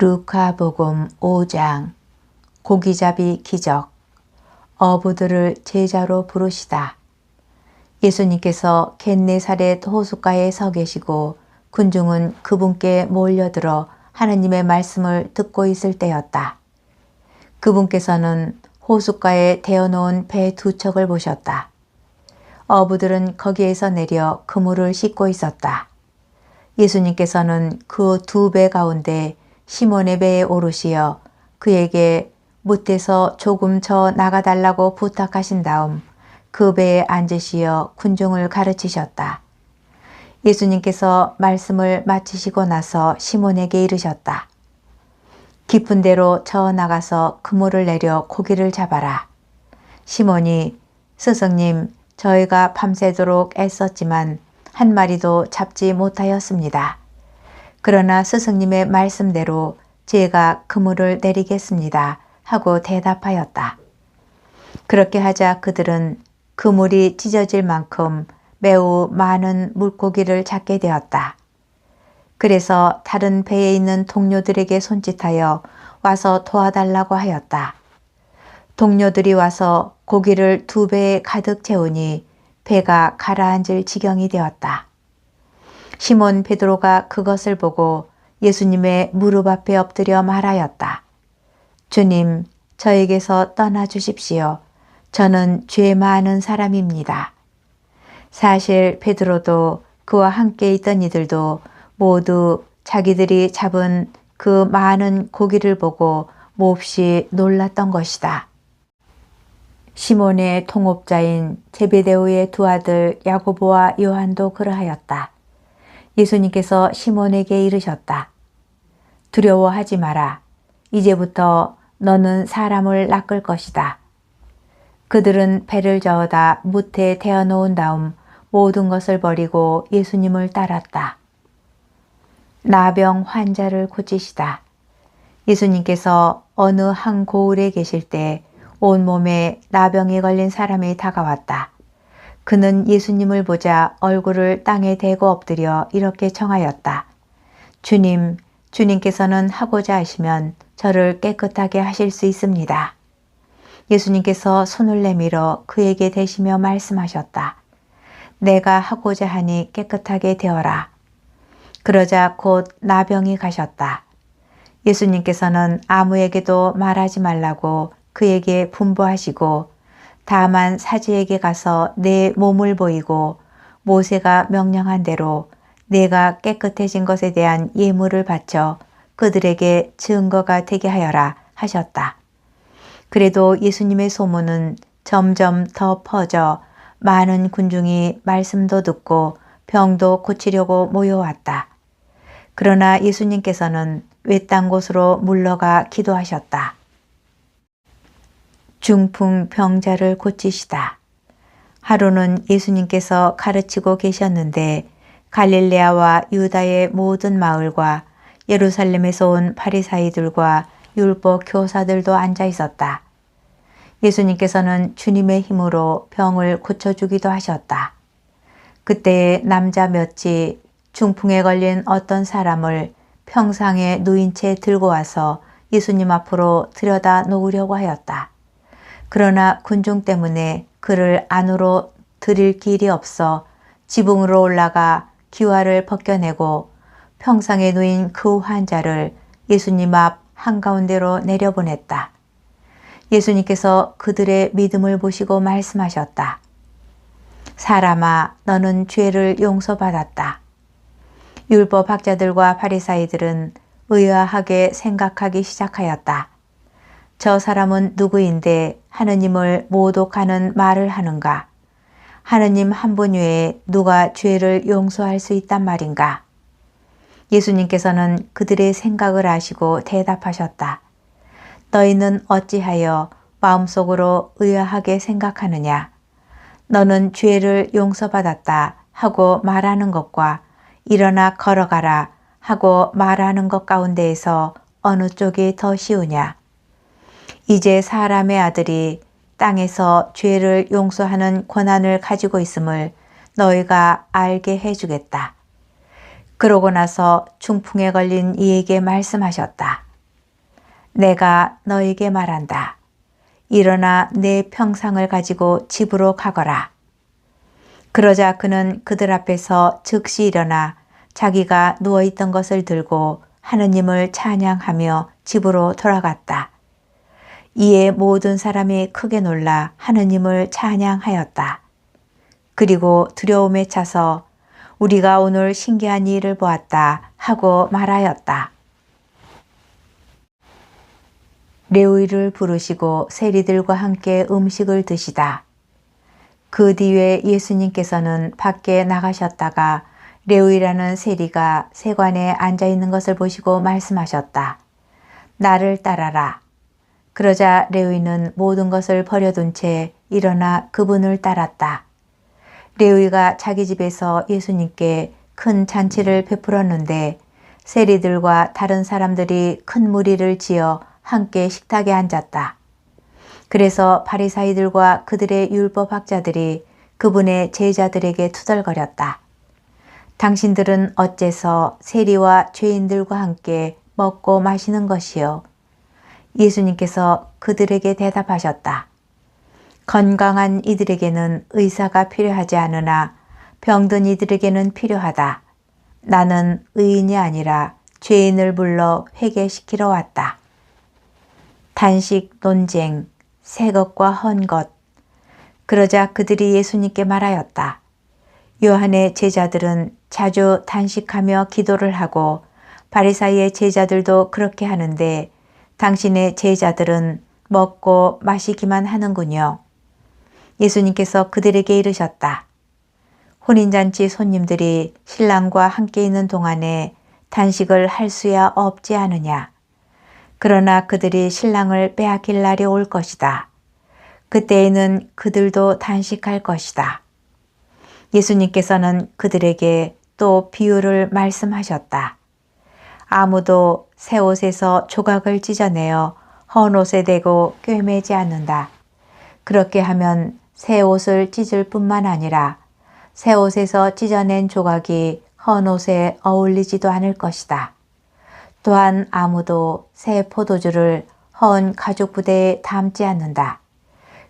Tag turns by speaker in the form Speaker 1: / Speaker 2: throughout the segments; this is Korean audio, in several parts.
Speaker 1: 루카복음 5장 고기잡이 기적 어부들을 제자로 부르시다. 예수님께서 겟네사렛 호숫가에 서 계시고 군중은 그분께 몰려들어 하느님의 말씀을 듣고 있을 때였다. 그분께서는 호숫가에 대어놓은 배 두 척을 보셨다. 어부들은 거기에서 내려 그물을 싣고 있었다. 예수님께서는 그 두 배 가운데 시몬의 배에 오르시어 그에게 못에서 조금 저 나가달라고 부탁하신 다음 그 배에 앉으시어 군중을 가르치셨다. 예수님께서 말씀을 마치시고 나서 시몬에게 이르셨다. 깊은 데로 저 나가서 그물을 내려 고기를 잡아라. 시몬이 스승님, 저희가 밤새도록 애썼지만 한 마리도 잡지 못하였습니다. 그러나 스승님의 말씀대로 제가 그물을 내리겠습니다 하고 대답하였다. 그렇게 하자 그들은 그물이 찢어질 만큼 매우 많은 물고기를 잡게 되었다. 그래서 다른 배에 있는 동료들에게 손짓하여 와서 도와달라고 하였다. 동료들이 와서 고기를 두 배에 가득 채우니 배가 가라앉을 지경이 되었다. 시몬 베드로가 그것을 보고 예수님의 무릎 앞에 엎드려 말하였다. 주님, 저에게서 떠나 주십시오. 저는 죄 많은 사람입니다. 사실 베드로도 그와 함께 있던 이들도 모두 자기들이 잡은 그 많은 고기를 보고 몹시 놀랐던 것이다. 시몬의 동업자인 제베데오의 두 아들 야고보와 요한도 그러하였다. 예수님께서 시몬에게 이르셨다. 두려워하지 마라. 이제부터 너는 사람을 낚을 것이다. 그들은 배를 저어다 무태에 대어놓은 다음 모든 것을 버리고 예수님을 따랐다. 나병 환자를 고치시다. 예수님께서 어느 한 고을에 계실 때 온몸에 나병에 걸린 사람이 다가왔다. 그는 예수님을 보자 얼굴을 땅에 대고 엎드려 이렇게 청하였다. 주님, 주님께서는 하고자 하시면 저를 깨끗하게 하실 수 있습니다. 예수님께서 손을 내밀어 그에게 대시며 말씀하셨다. 내가 하고자 하니 깨끗하게 되어라. 그러자 곧 나병이 가셨다. 예수님께서는 아무에게도 말하지 말라고 그에게 분부하시고 다만 사제에게 가서 내 몸을 보이고 모세가 명령한 대로 내가 깨끗해진 것에 대한 예물을 바쳐 그들에게 증거가 되게 하여라 하셨다. 그래도 예수님의 소문은 점점 더 퍼져 많은 군중이 말씀도 듣고 병도 고치려고 모여왔다. 그러나 예수님께서는 외딴 곳으로 물러가 기도하셨다. 중풍 병자를 고치시다. 하루는 예수님께서 가르치고 계셨는데 갈릴레아와 유다의 모든 마을과 예루살렘에서 온 바리사이들과 율법 교사들도 앉아 있었다. 예수님께서는 주님의 힘으로 병을 고쳐주기도 하셨다. 그때 남자 몇이 중풍에 걸린 어떤 사람을 평상에 누인 채 들고 와서 예수님 앞으로 들여다 놓으려고 하였다. 그러나 군중 때문에 그를 안으로 들일 길이 없어 지붕으로 올라가 기와를 벗겨내고 평상에 누인 그 환자를 예수님 앞 한가운데로 내려보냈다. 예수님께서 그들의 믿음을 보시고 말씀하셨다. 사람아, 너는 죄를 용서받았다. 율법학자들과 바리사이들은 의아하게 생각하기 시작하였다. 저 사람은 누구인데 하느님을 모독하는 말을 하는가? 하느님 한 분 외에 누가 죄를 용서할 수 있단 말인가? 예수님께서는 그들의 생각을 아시고 대답하셨다. 너희는 어찌하여 마음속으로 의아하게 생각하느냐? 너는 죄를 용서받았다 하고 말하는 것과 일어나 걸어가라 하고 말하는 것 가운데에서 어느 쪽이 더 쉬우냐? 이제 사람의 아들이 땅에서 죄를 용서하는 권한을 가지고 있음을 너희가 알게 해주겠다. 그러고 나서 중풍에 걸린 이에게 말씀하셨다. 내가 너에게 말한다. 일어나 내 평상을 가지고 집으로 가거라. 그러자 그는 그들 앞에서 즉시 일어나 자기가 누워있던 것을 들고 하느님을 찬양하며 집으로 돌아갔다. 이에 모든 사람이 크게 놀라 하느님을 찬양하였다. 그리고 두려움에 차서 우리가 오늘 신기한 일을 보았다 하고 말하였다. 레위를 부르시고 세리들과 함께 음식을 드시다. 그 뒤에 예수님께서는 밖에 나가셨다가 레위라는 세리가 세관에 앉아 있는 것을 보시고 말씀하셨다. 나를 따라라. 그러자 레위는 모든 것을 버려둔 채 일어나 그분을 따랐다. 레위가 자기 집에서 예수님께 큰 잔치를 베풀었는데 세리들과 다른 사람들이 큰 무리를 지어 함께 식탁에 앉았다. 그래서 바리사이들과 그들의 율법학자들이 그분의 제자들에게 투덜거렸다. 당신들은 어째서 세리와 죄인들과 함께 먹고 마시는 것이요? 예수님께서 그들에게 대답하셨다. 건강한 이들에게는 의사가 필요하지 않으나 병든 이들에게는 필요하다. 나는 의인이 아니라 죄인을 불러 회개시키러 왔다. 단식 논쟁, 새 것과 헌 것. 그러자 그들이 예수님께 말하였다. 요한의 제자들은 자주 단식하며 기도를 하고 바리사이의 제자들도 그렇게 하는데 당신의 제자들은 먹고 마시기만 하는군요. 예수님께서 그들에게 이르셨다. 혼인잔치 손님들이 신랑과 함께 있는 동안에 단식을 할 수야 없지 않으냐. 그러나 그들이 신랑을 빼앗길 날이 올 것이다. 그때에는 그들도 단식할 것이다. 예수님께서는 그들에게 또 비유를 말씀하셨다. 아무도 새 옷에서 조각을 찢어내어 헌 옷에 대고 꿰매지 않는다. 그렇게 하면 새 옷을 찢을 뿐만 아니라 새 옷에서 찢어낸 조각이 헌 옷에 어울리지도 않을 것이다. 또한 아무도 새 포도주를 헌 가죽 부대에 담지 않는다.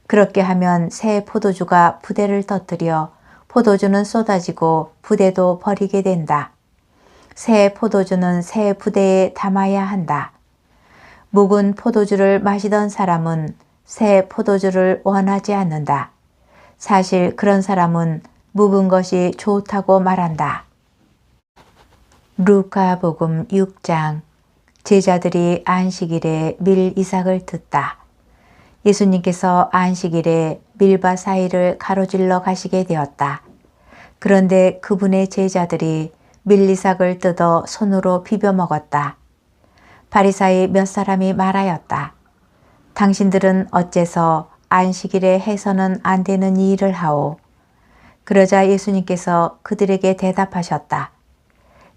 Speaker 1: 그렇게 하면 새 포도주가 부대를 터뜨려 포도주는 쏟아지고 부대도 버리게 된다. 새 포도주는 새 부대에 담아야 한다. 묵은 포도주를 마시던 사람은 새 포도주를 원하지 않는다. 사실 그런 사람은 묵은 것이 좋다고 말한다. 루카복음 6장. 제자들이 안식일에 밀 이삭을 듣다. 예수님께서 안식일에 밀밭 사이를 가로질러 가시게 되었다. 그런데 그분의 제자들이 밀 이삭을 뜯어 손으로 비벼 먹었다. 바리사이 몇 사람이 말하였다. 당신들은 어째서 안식일에 해서는 안 되는 이 일을 하오? 그러자 예수님께서 그들에게 대답하셨다.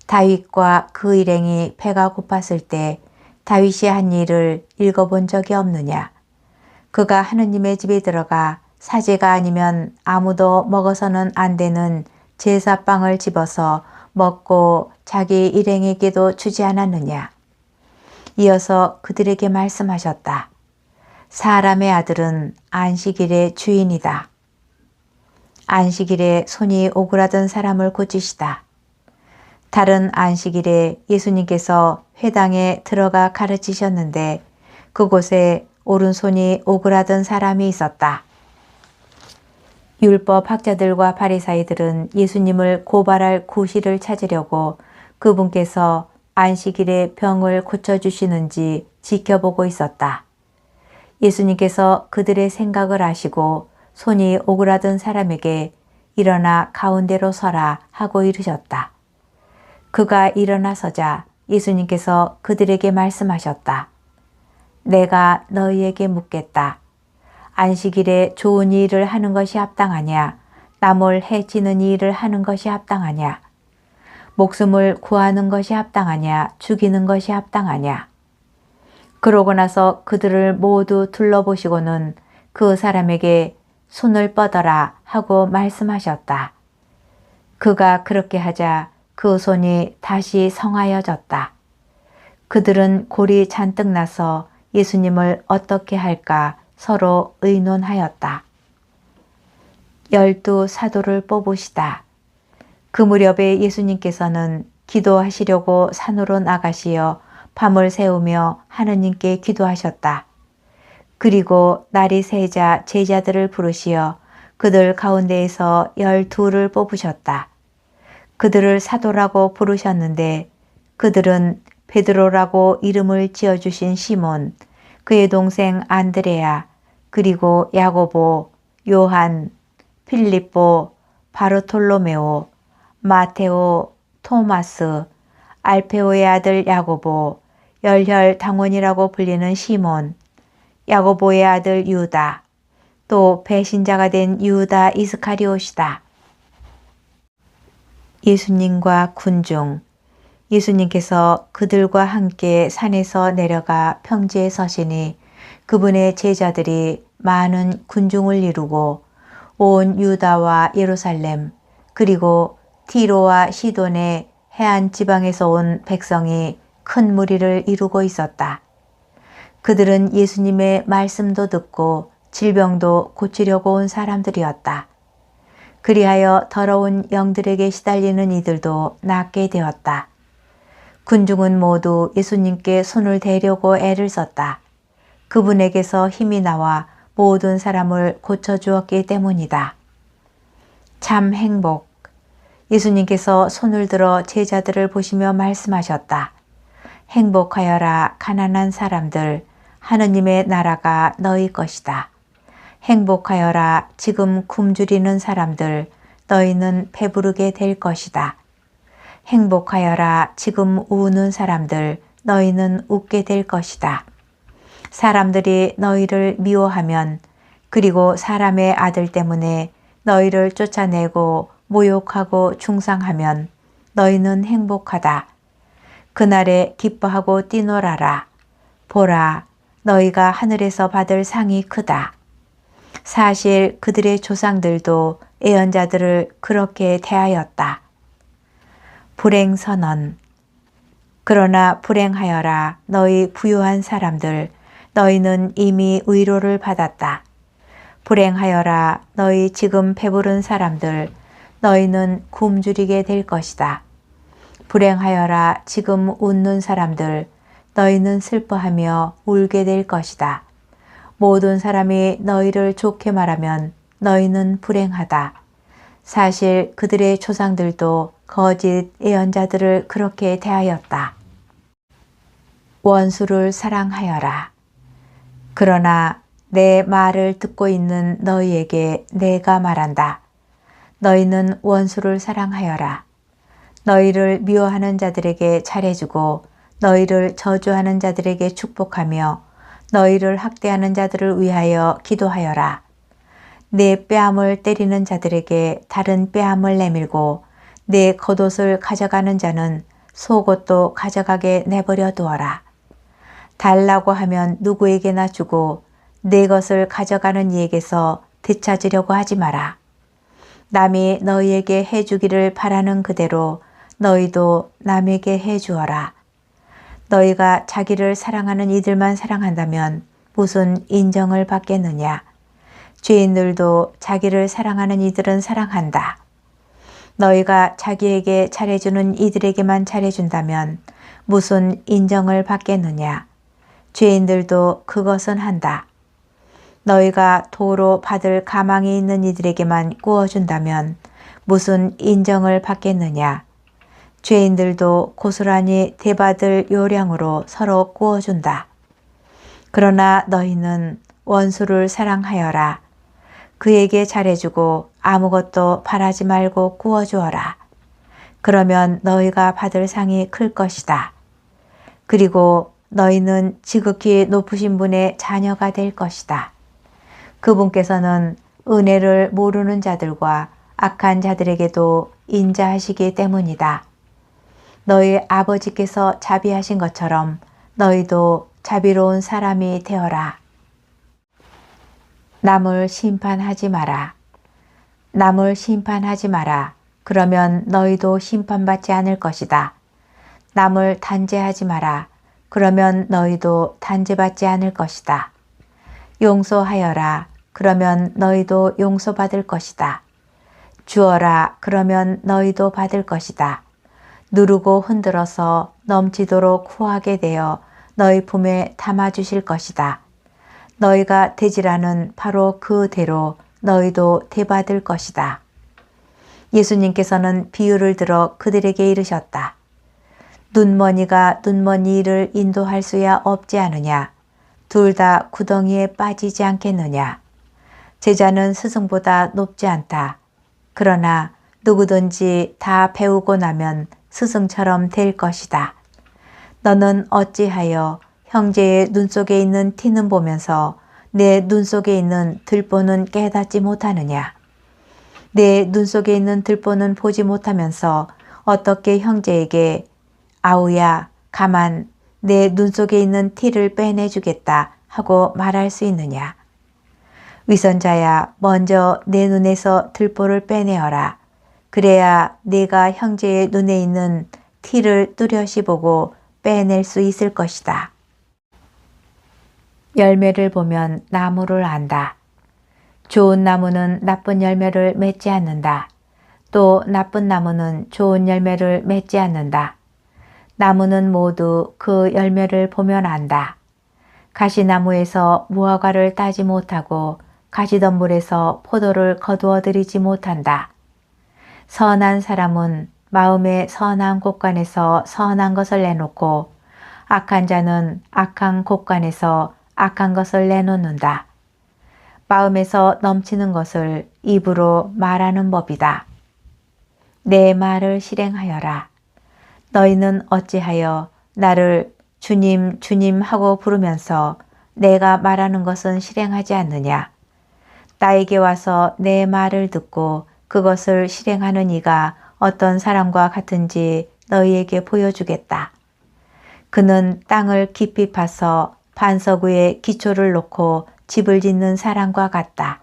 Speaker 1: 다윗과 그 일행이 배가 고팠을 때 다윗이 한 일을 읽어본 적이 없느냐? 그가 하느님의 집에 들어가 사제가 아니면 아무도 먹어서는 안 되는 제사빵을 집어서 먹고 자기 일행에게도 주지 않았느냐? 이어서 그들에게 말씀하셨다. 사람의 아들은 안식일의 주인이다. 안식일에 손이 오그라든 사람을 고치시다. 다른 안식일에 예수님께서 회당에 들어가 가르치셨는데 그곳에 오른손이 오그라든 사람이 있었다. 율법 학자들과 바리사이들은 예수님을 고발할 구실을 찾으려고 그분께서 안식일에 병을 고쳐주시는지 지켜보고 있었다. 예수님께서 그들의 생각을 아시고 손이 오그라든 사람에게 일어나 가운데로 서라 하고 이르셨다. 그가 일어나서자 예수님께서 그들에게 말씀하셨다. 내가 너희에게 묻겠다. 안식일에 좋은 일을 하는 것이 합당하냐? 남을 해치는 일을 하는 것이 합당하냐? 목숨을 구하는 것이 합당하냐? 죽이는 것이 합당하냐? 그러고 나서 그들을 모두 둘러보시고는 그 사람에게 손을 뻗어라 하고 말씀하셨다. 그가 그렇게 하자 그 손이 다시 성하여졌다. 그들은 골이 잔뜩 나서 예수님을 어떻게 할까 서로 의논하였다. 12 사도를 뽑으시다. 그 무렵에 예수님께서는 기도하시려고 산으로 나가시어 밤을 새우며 하느님께 기도하셨다. 그리고 날이 새자 제자들을 부르시어 그들 가운데에서 12를 뽑으셨다. 그들을 사도라고 부르셨는데 그들은 베드로라고 이름을 지어주신 시몬, 그의 동생 안드레아, 그리고 야고보, 요한, 필립보, 바르톨로메오, 마테오, 토마스, 알페오의 아들 야고보, 열혈당원이라고 불리는 시몬, 야고보의 아들 유다, 또 배신자가 된 유다 이스카리옷이다. 예수님과 군중, 예수님께서 그들과 함께 산에서 내려가 평지에 서시니 그분의 제자들이 많은 군중을 이루고 온 유다와 예루살렘 그리고 티로와 시돈의 해안 지방에서 온 백성이 큰 무리를 이루고 있었다. 그들은 예수님의 말씀도 듣고 질병도 고치려고 온 사람들이었다. 그리하여 더러운 영들에게 시달리는 이들도 낫게 되었다. 군중은 모두 예수님께 손을 대려고 애를 썼다. 그분에게서 힘이 나와 모든 사람을 고쳐주었기 때문이다. 참 행복. 예수님께서 손을 들어 제자들을 보시며 말씀하셨다. 행복하여라 가난한 사람들, 하느님의 나라가 너희 것이다. 행복하여라 지금 굶주리는 사람들, 너희는 배부르게 될 것이다. 행복하여라 지금 우는 사람들, 너희는 웃게 될 것이다. 사람들이 너희를 미워하면 그리고 사람의 아들 때문에 너희를 쫓아내고 모욕하고 중상하면 너희는 행복하다. 그날에 기뻐하고 뛰놀아라. 보라, 너희가 하늘에서 받을 상이 크다. 사실 그들의 조상들도 예언자들을 그렇게 대하였다. 불행선언. 그러나 불행하여라 너희 부유한 사람들, 너희는 이미 위로를 받았다. 불행하여라 너희 지금 배부른 사람들, 너희는 굶주리게 될 것이다. 불행하여라 지금 웃는 사람들, 너희는 슬퍼하며 울게 될 것이다. 모든 사람이 너희를 좋게 말하면 너희는 불행하다. 사실 그들의 조상들도 거짓 예언자들을 그렇게 대하였다. 원수를 사랑하여라. 그러나 내 말을 듣고 있는 너희에게 내가 말한다. 너희는 원수를 사랑하여라. 너희를 미워하는 자들에게 잘해주고 너희를 저주하는 자들에게 축복하며 너희를 학대하는 자들을 위하여 기도하여라. 내 뺨을 때리는 자들에게 다른 뺨을 내밀고 내 겉옷을 가져가는 자는 속옷도 가져가게 내버려 두어라. 달라고 하면 누구에게나 주고 내 것을 가져가는 이에게서 되찾으려고 하지 마라. 남이 너희에게 해주기를 바라는 그대로 너희도 남에게 해주어라. 너희가 자기를 사랑하는 이들만 사랑한다면 무슨 인정을 받겠느냐. 죄인들도 자기를 사랑하는 이들은 사랑한다. 너희가 자기에게 잘해주는 이들에게만 잘해준다면 무슨 인정을 받겠느냐. 죄인들도 그것은 한다. 너희가 도로 받을 가망이 있는 이들에게만 구워준다면 무슨 인정을 받겠느냐. 죄인들도 고스란히 대받을 요량으로 서로 구워준다. 그러나 너희는 원수를 사랑하여라. 그에게 잘해주고 아무것도 바라지 말고 구워주어라. 그러면 너희가 받을 상이 클 것이다. 그리고 너희는 지극히 높으신 분의 자녀가 될 것이다. 그분께서는 은혜를 모르는 자들과 악한 자들에게도 인자하시기 때문이다. 너희 아버지께서 자비하신 것처럼 너희도 자비로운 사람이 되어라. 남을 심판하지 마라. 남을 심판하지 마라. 그러면 너희도 심판받지 않을 것이다. 남을 단죄하지 마라. 그러면 너희도 단죄받지 않을 것이다. 용서하여라. 그러면 너희도 용서받을 것이다. 주어라. 그러면 너희도 받을 것이다. 누르고 흔들어서 넘치도록 후하게 되어 너희 품에 담아주실 것이다. 너희가 되지라는 바로 그대로 너희도 되받을 것이다. 예수님께서는 비유를 들어 그들에게 이르셨다. 눈머니가 눈머니를 인도할 수야 없지 않으냐. 둘 다 구덩이에 빠지지 않겠느냐. 제자는 스승보다 높지 않다. 그러나 누구든지 다 배우고 나면 스승처럼 될 것이다. 너는 어찌하여 형제의 눈 속에 있는 티는 보면서 내 눈 속에 있는 들보는 깨닫지 못하느냐. 내 눈 속에 있는 들보는 보지 못하면서 어떻게 형제에게 아우야 가만 내 눈 속에 있는 티를 빼내주겠다 하고 말할 수 있느냐. 위선자야 먼저 내 눈에서 들보를 빼내어라. 그래야 네가 형제의 눈에 있는 티를 뚜렷이 보고 빼낼 수 있을 것이다. 열매를 보면 나무를 안다. 좋은 나무는 나쁜 열매를 맺지 않는다. 또 나쁜 나무는 좋은 열매를 맺지 않는다. 나무는 모두 그 열매를 보면 안다. 가시나무에서 무화과를 따지 못하고 가시덤불에서 포도를 거두어 들이지 못한다. 선한 사람은 마음의 선한 곳간에서 선한 것을 내놓고 악한 자는 악한 곳간에서 악한 것을 내놓는다. 마음에서 넘치는 것을 입으로 말하는 법이다. 내 말을 실행하여라. 너희는 어찌하여 나를 주님 주님 하고 부르면서 내가 말하는 것은 실행하지 않느냐. 나에게 와서 내 말을 듣고 그것을 실행하는 이가 어떤 사람과 같은지 너희에게 보여주겠다. 그는 땅을 깊이 파서 반석 위에 기초를 놓고 집을 짓는 사람과 같다.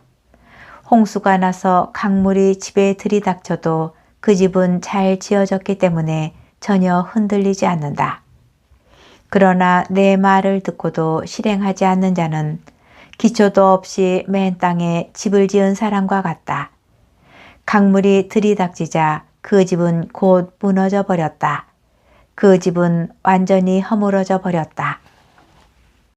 Speaker 1: 홍수가 나서 강물이 집에 들이닥쳐도 그 집은 잘 지어졌기 때문에 전혀 흔들리지 않는다. 그러나 내 말을 듣고도 실행하지 않는 자는 기초도 없이 맨 땅에 집을 지은 사람과 같다. 강물이 들이닥치자 그 집은 곧 무너져 버렸다. 그 집은 완전히 허물어져 버렸다.